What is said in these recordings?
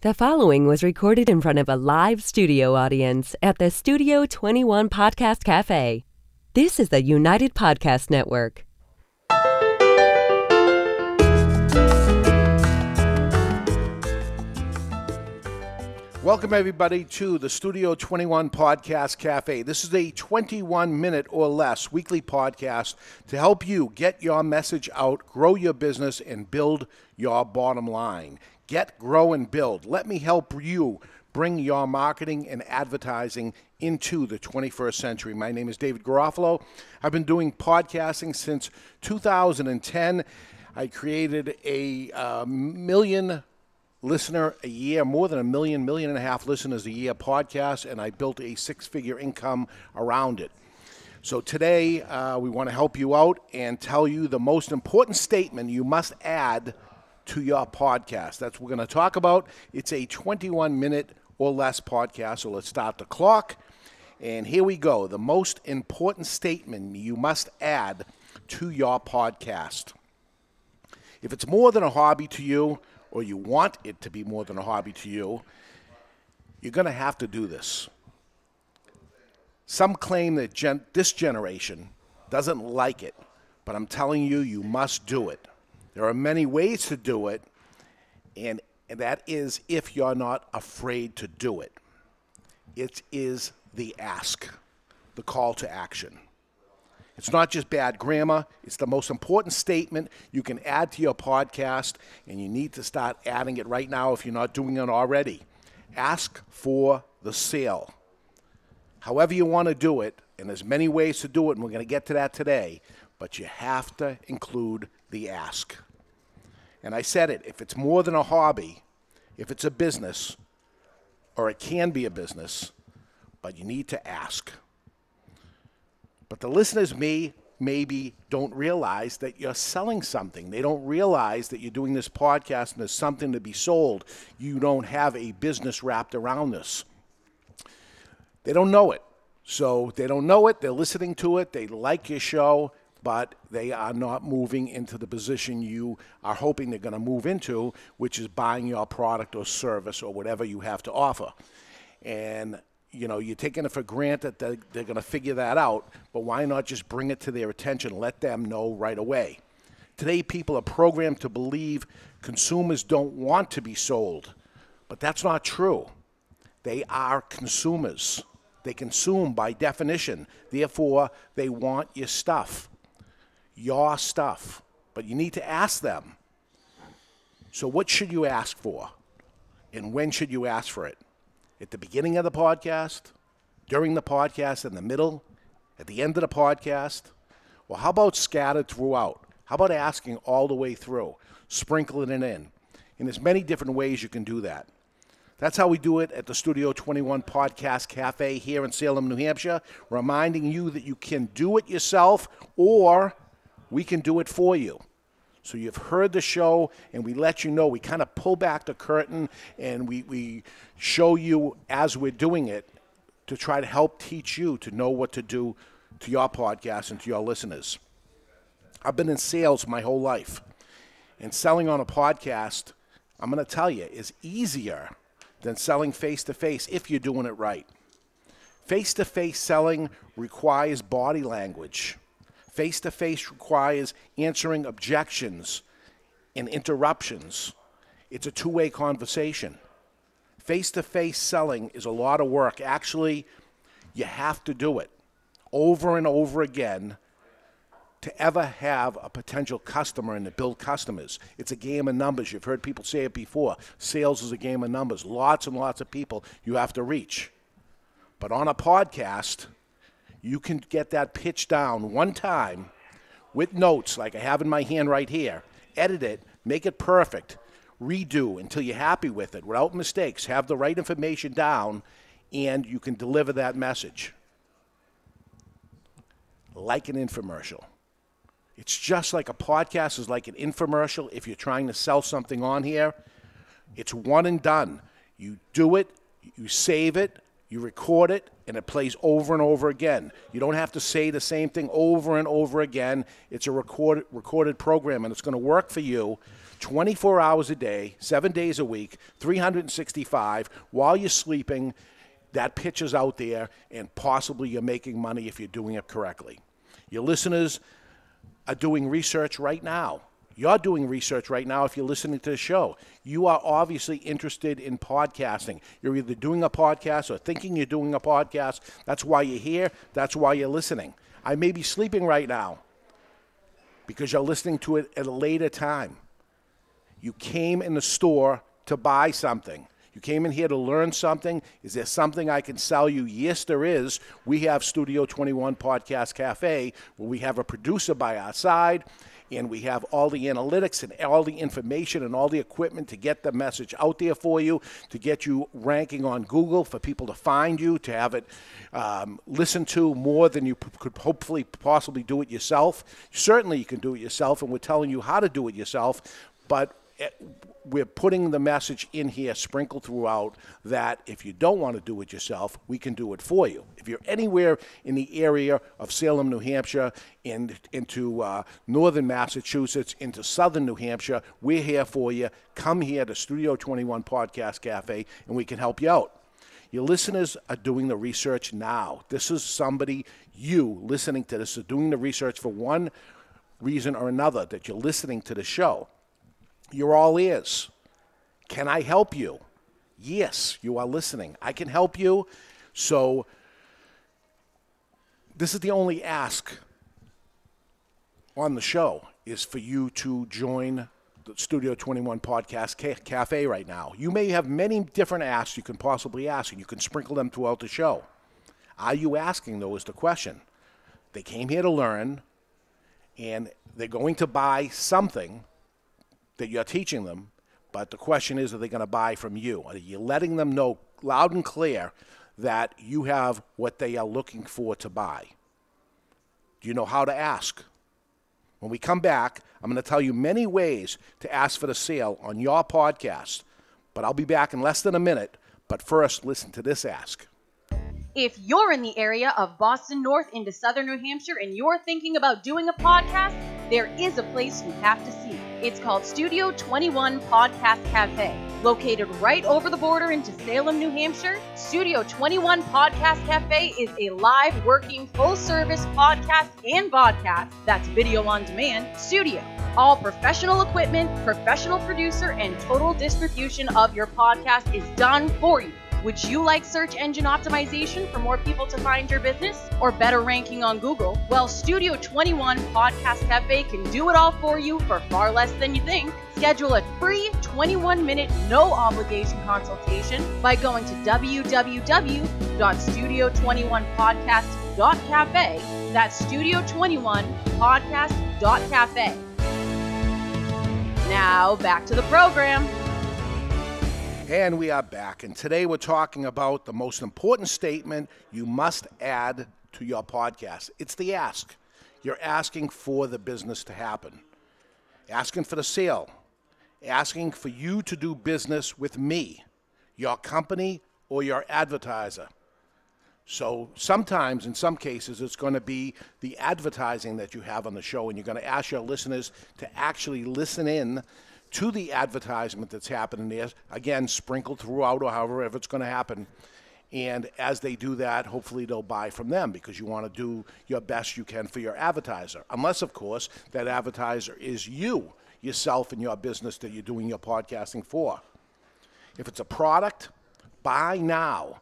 The following was recorded in front of a live studio audience at the Studio 21 Podcast Cafe. This is the United Podcast Network. Welcome, everybody, to the Studio 21 Podcast Cafe. This is a 21-minute or less weekly podcast to help you get your message out, grow your business, and build your bottom line. Get, grow, and build. Let me help you bring your marketing and advertising into the 21st century. My name is David Garofalo. I've been doing podcasting since 2010. I created a million listener a year, more than a million and a half listeners a year podcast, and I built a six-figure income around it. So today we want to help you out and tell you the most important statement you must add to your podcast. That's what we're going to talk about. It's a 21-minute or less podcast, so let's start the clock. And here we go. The most important statement you must add to your podcast. If it's more than a hobby to you, or you want it to be more than a hobby to you, you're going to have to do this. Some claim that this generation doesn't like it, but I'm telling you, you must do it. There are many ways to do it, and that is if you're not afraid to do it. It is the ask, the call to action. It's not just bad grammar. It's the most important statement you can add to your podcast, and you need to start adding it right now if you're not doing it already. Ask for the sale. However you want to do it, and there's many ways to do it, and we're going to get to that today, but you have to include the ask. And I said it, if it's more than a hobby, if it's a business, or it can be a business, but you need to ask. But the listeners maybe don't realize that you're selling something. They don't realize that you're doing this podcast and there's something to be sold. You don't have a business wrapped around this. They don't know it. So they don't know it. They're listening to it. They like your show, but they are not moving into the position you are hoping they're going to move into, which is buying your product or service or whatever you have to offer. And you know, you're taking it for granted that they're going to figure that out, but why not just bring it to their attention, let them know right away? Today, people are programmed to believe consumers don't want to be sold, but that's not true. They are consumers. They consume by definition. Therefore, they want your stuff, but you need to ask them. So what should you ask for, and when should you ask for it? At the beginning of the podcast, during the podcast, in the middle, at the end of the podcast? Well, how about scattered throughout? How about asking all the way through, sprinkling it in? And there's many different ways you can do that. That's how we do it at the Studio 21 Podcast Cafe here in Salem, New Hampshire, reminding you that you can do it yourself or we can do it for you. So you've heard the show, and we let you know. We kind of pull back the curtain, and we show you as we're doing it to try to help teach you to know what to do to your podcast and to your listeners. I've been in sales my whole life, and selling on a podcast, I'm going to tell you, is easier than selling face-to-face if you're doing it right. Face-to-face selling requires body language. Face-to-face requires answering objections and interruptions. It's a two-way conversation. Face-to-face selling is a lot of work. Actually, you have to do it over and over again to ever have a potential customer and to build customers. It's a game of numbers. You've heard people say it before. Sales is a game of numbers. Lots and lots of people you have to reach. But on a podcast, you can get that pitch down one time with notes like I have in my hand right here. Edit it, make it perfect, redo until you're happy with it without mistakes. Have the right information down, and you can deliver that message. Like an infomercial. It's just like a podcast is like an infomercial. If you're trying to sell something on here, it's one and done. You do it, you save it, You record it, and it plays over and over again. You don't have to say the same thing over and over again. It's a recorded program, and it's going to work for you 24 hours a day, 7 days a week, 365, while you're sleeping. That pitch is out there, and possibly you're making money if you're doing it correctly. Your listeners are doing research right now. You're doing research right now if you're listening to the show. You are obviously interested in podcasting. You're either doing a podcast or thinking you're doing a podcast. That's why you're here. That's why you're listening. I may be sleeping right now because you're listening to it at a later time. You came in the store to buy something. You came in here to learn something. Is there something I can sell you? Yes, there is. We have Studio 21 Podcast Cafe, where we have a producer by our side, and we have all the analytics and all the information and all the equipment to get the message out there for you, to get you ranking on Google, for people to find you, to have it listened to more than you could hopefully possibly do it yourself. Certainly you can do it yourself, and we're telling you how to do it yourself, but we're putting the message in here sprinkled throughout that if you don't want to do it yourself, we can do it for you. If you're anywhere in the area of Salem, New Hampshire, and into northern Massachusetts, into southern New Hampshire, we're here for you. Come here to Studio 21 Podcast Cafe, and we can help you out. Your listeners are doing the research now. This is somebody, you listening to this, are doing the research for one reason or another, that you're listening to the show. You're all ears. Can I help you? Yes, you are listening. I can help you. So this is the only ask on the show, is for you to join the Studio 21 Podcast Cafe right now. You may have many different asks you can possibly ask, and you can sprinkle them throughout the show. Are you asking, though, is the question. They came here to learn, and they're going to buy something that you're teaching them, but the question is, are they going to buy from you? Are you letting them know loud and clear that you have what they are looking for to buy? Do you know how to ask? When we come back, I'm going to tell you many ways to ask for the sale on your podcast, but I'll be back in less than a minute. But first, listen to this ask. If you're in the area of Boston North into southern New Hampshire and you're thinking about doing a podcast, there is a place you have to see. It's called Studio 21 Podcast Cafe. Located right over the border into Salem, New Hampshire, Studio 21 Podcast Cafe is a live, working, full-service podcast and vodcast, that's video on demand, studio. All professional equipment, professional producer, and total distribution of your podcast is done for you. Would you like search engine optimization for more people to find your business, or better ranking on Google? Well, Studio 21 Podcast Cafe can do it all for you for far less than you think. Schedule a free 21-minute, no-obligation consultation by going to www.studio21podcast.cafe. That's studio21podcast.cafe. Now, back to the program. And we are back, and today we're talking about the most important statement you must add to your podcast. It's the ask. You're asking for the business to happen, asking for the sale, asking for you to do business with me, your company, or your advertiser. So sometimes, in some cases, it's going to be the advertising that you have on the show, and you're going to ask your listeners to actually listen in to the advertisement that's happening there, again, sprinkled throughout or however it's going to happen. And as they do that, hopefully they'll buy from them, because you want to do your best you can for your advertiser. Unless, of course, that advertiser is you, yourself, and your business that you're doing your podcasting for. If it's a product, buy now.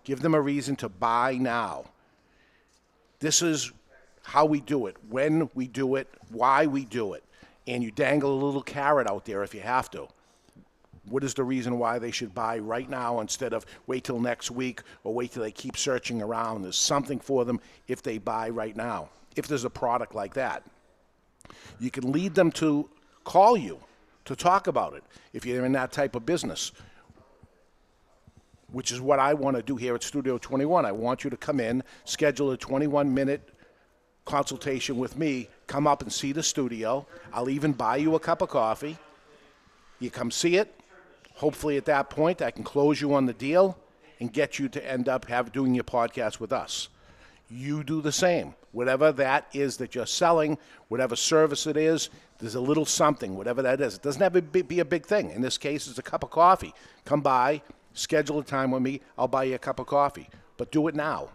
Give them a reason to buy now. This is how we do it, when we do it, why we do it. And you dangle a little carrot out there if you have to. What is the reason why they should buy right now instead of wait till next week or wait till they keep searching around? There's something for them if they buy right now, if there's a product like that. You can lead them to call you to talk about it if you're in that type of business, which is what I want to do here at Studio 21. I want you to come in, schedule a 21-minute consultation with me, come up and see the studio. I'll even buy you a cup of coffee. You come see it. Hopefully at that point I can close you on the deal, and get you to end up doing your podcast with us. You do the same. Whatever that is that you're selling, whatever service it is, there's a little something, whatever that is. It doesn't have to be a big thing. In this case, it's a cup of coffee. Come by, schedule a time with me. I'll buy you a cup of coffee. But do it now.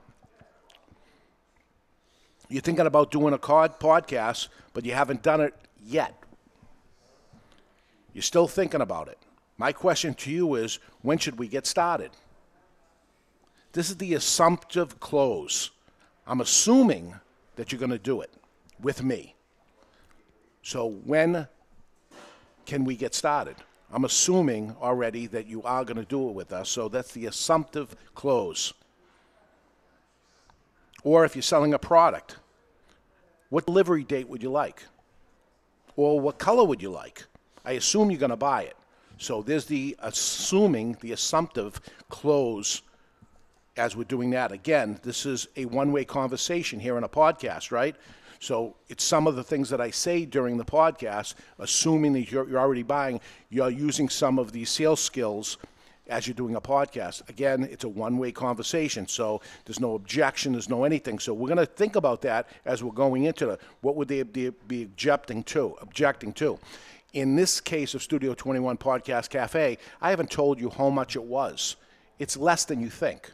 You're thinking about doing a podcast, but you haven't done it yet. You're still thinking about it. My question to you is, when should we get started? This is the assumptive close. I'm assuming that you're going to do it with me. So when can we get started? I'm assuming already that you are going to do it with us, so that's the assumptive close. Or if you're selling a product, what delivery date would you like? Or what color would you like? I assume you're going to buy it. So there's the assuming, the assumptive close as we're doing that. Again, this is a one-way conversation here in a podcast, right? So it's some of the things that I say during the podcast, assuming that you're already buying, you're using some of these sales skills as you're doing a podcast. Again, it's a one-way conversation, so there's no objection, there's no anything. So we're going to think about that as we're going into it. What would they be objecting to? In this case of Studio 21 Podcast Cafe, I haven't told you how much it was. It's less than you think.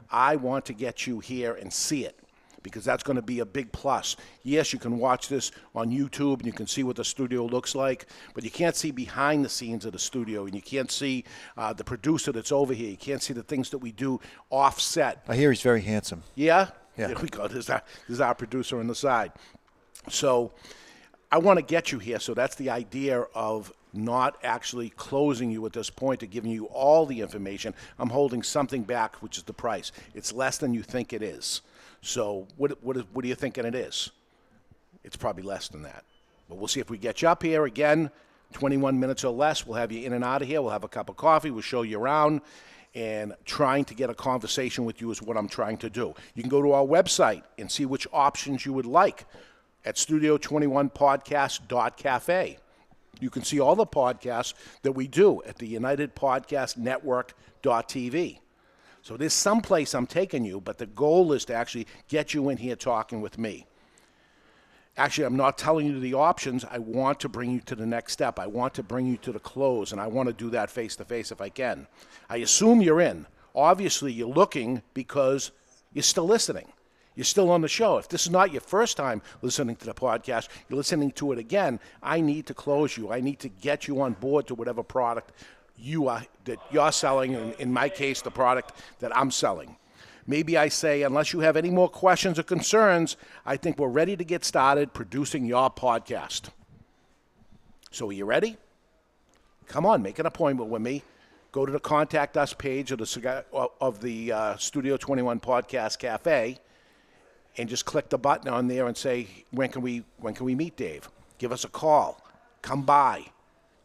I want to get you here and see it, because that's going to be a big plus. Yes, you can watch this on YouTube and you can see what the studio looks like, but you can't see behind the scenes of the studio, and you can't see the producer that's over here. You can't see the things that we do offset. I hear he's very handsome. Yeah? Yeah. There we go. There's our producer on the side. So I want to get you here, so that's the idea of not actually closing you at this point, to giving you all the information. I'm holding something back, which is the price. It's less than you think it is. So what are you thinking it is? It's probably less than that. But we'll see if we get you up here again, 21 minutes or less. We'll have you in and out of here. We'll have a cup of coffee. We'll show you around. And trying to get a conversation with you is what I'm trying to do. You can go to our website and see which options you would like at studio21podcast.cafe. You can see all the podcasts that we do at the UnitedPodcastNetwork.tv. So there's some place I'm taking you, but the goal is to actually get you in here talking with me. Actually, I'm not telling you the options. I want to bring you to the next step. I want to bring you to the close, and I want to do that face-to-face if I can. I assume you're in. Obviously, you're looking because you're still listening. You're still on the show. If this is not your first time listening to the podcast, you're listening to it again, I need to close you. I need to get you on board to whatever product that you're selling, and in my case, the product that I'm selling. Maybe I say, unless you have any more questions or concerns, I think we're ready to get started producing your podcast. So are you ready? Come on, make an appointment with me. Go to the Contact Us page of the Studio 21 Podcast Cafe, and just click the button on there and say, when can we meet, Dave? Give us a call. Come by.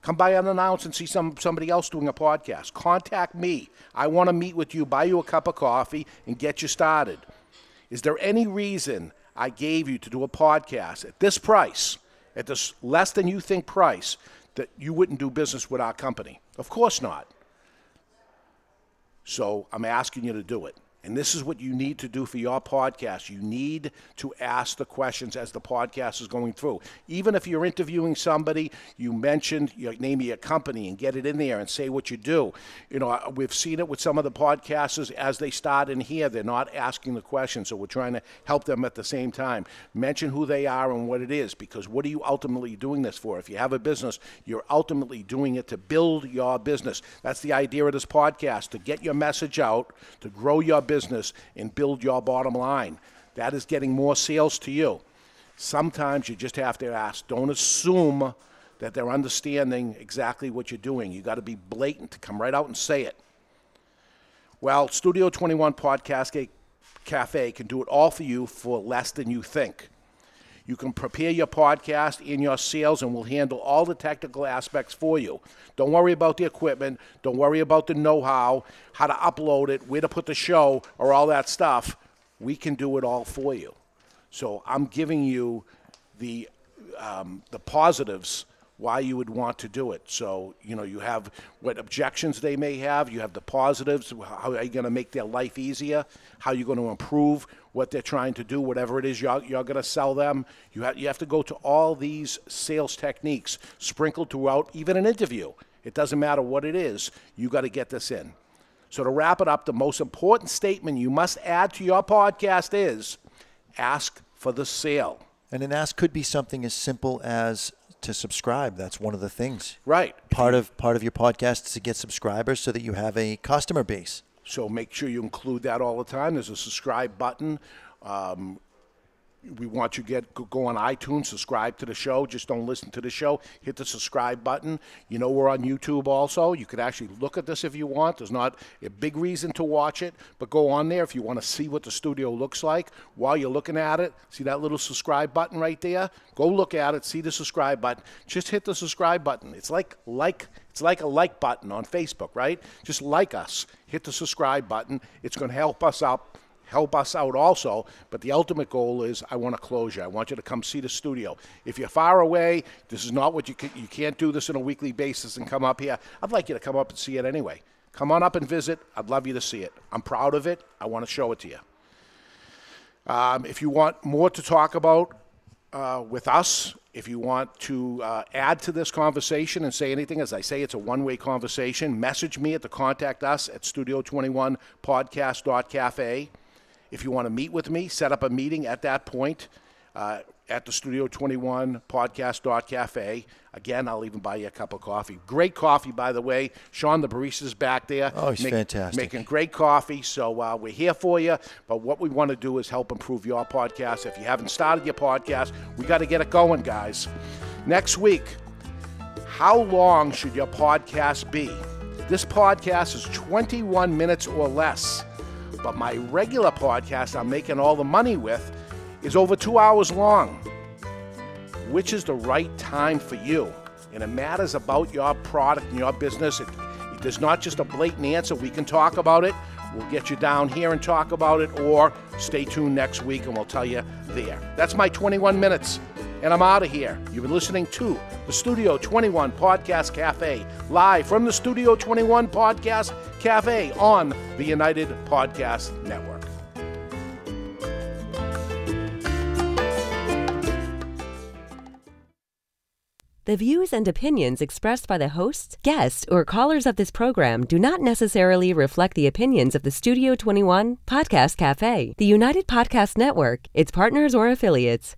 Come by unannounced and see somebody else doing a podcast. Contact me. I want to meet with you, buy you a cup of coffee, and get you started. Is there any reason I gave you to do a podcast at this price, at this less than you think price, that you wouldn't do business with our company? Of course not. So I'm asking you to do it. And this is what you need to do for your podcast. You need to ask the questions as the podcast is going through. Even if you're interviewing somebody, you mentioned your name of your company and get it in there and say what you do. You know, we've seen it with some of the podcasters as they start in here. They're not asking the questions, so we're trying to help them at the same time. Mention who they are and what it is, because what are you ultimately doing this for? If you have a business, you're ultimately doing it to build your business. That's the idea of this podcast, to get your message out, to grow your business and build your bottom line. That is getting more sales to you. Sometimes you just have to ask. Don't assume that they're understanding exactly what you're doing. You got to be blatant, to come right out and say it. Well, Studio 21 Podcast Cafe can do it all for you for less than you think. You can prepare your podcast and your sales, and we'll handle all the technical aspects for you. Don't worry about the equipment. Don't worry about the know-how, how to upload it, where to put the show, or all that stuff. We can do it all for you. So I'm giving you the positives why you would want to do it. So, you have what objections they may have, you have the positives, how are you going to make their life easier, how you're going to improve what they're trying to do, whatever it is you're going to sell them. You have to go to all these sales techniques sprinkled throughout even an interview. It doesn't matter what it is, you got to get this in. So to wrap it up, the most important statement you must add to your podcast is ask for the sale. And an ask could be something as simple as to subscribe. That's one of the things. Right. Part of your podcast is to get subscribers so that you have a customer base. So make sure you include that all the time. There's a subscribe button. We want you to go on iTunes, subscribe to the show. Just don't listen to the show. Hit the subscribe button. We're on YouTube also. You could actually look at this if you want. There's not a big reason to watch it, but go on there if you want to see what the studio looks like. While you're looking at it, see that little subscribe button right there? Go look at it, see the subscribe button. Just hit the subscribe button. It's like a like button on Facebook, right? Just like us. Hit the subscribe button. It's going to help us out also, but the ultimate goal is I want to close you. I want you to come see the studio. If you're far away, this is not what you can't do this on a weekly basis and come up here. I'd like you to come up and see it anyway. Come on up and visit. I'd love you to see it. I'm proud of it. I want to show it to you. If you want more to talk about with us, if you want to add to this conversation and say anything, as I say, it's a one-way conversation. Message me at the contact us at studio21podcast.cafe. If you want to meet with me, set up a meeting at that point at the Studio 21 podcast.cafe. Again, I'll even buy you a cup of coffee. Great coffee, by the way. Sean, the barista's back there. Oh, he's fantastic. Making great coffee. So we're here for you. But what we want to do is help improve your podcast. If you haven't started your podcast, we got to get it going, guys. Next week, how long should your podcast be? This podcast is 21 minutes or less. But my regular podcast I'm making all the money with is over 2 hours long. Which is the right time for you? And it matters about your product and your business. There's not just a blatant answer. We can talk about it. We'll get you down here and talk about it, or stay tuned next week and we'll tell you there. That's my 21 minutes, and I'm out of here. You've been listening to the Studio 21 Podcast Cafe, live from the Studio 21 Podcast Cafe on the United Podcast Network. The views and opinions expressed by the hosts, guests, or callers of this program do not necessarily reflect the opinions of the Studio 21 Podcast Cafe, the United Podcast Network, its partners, or affiliates.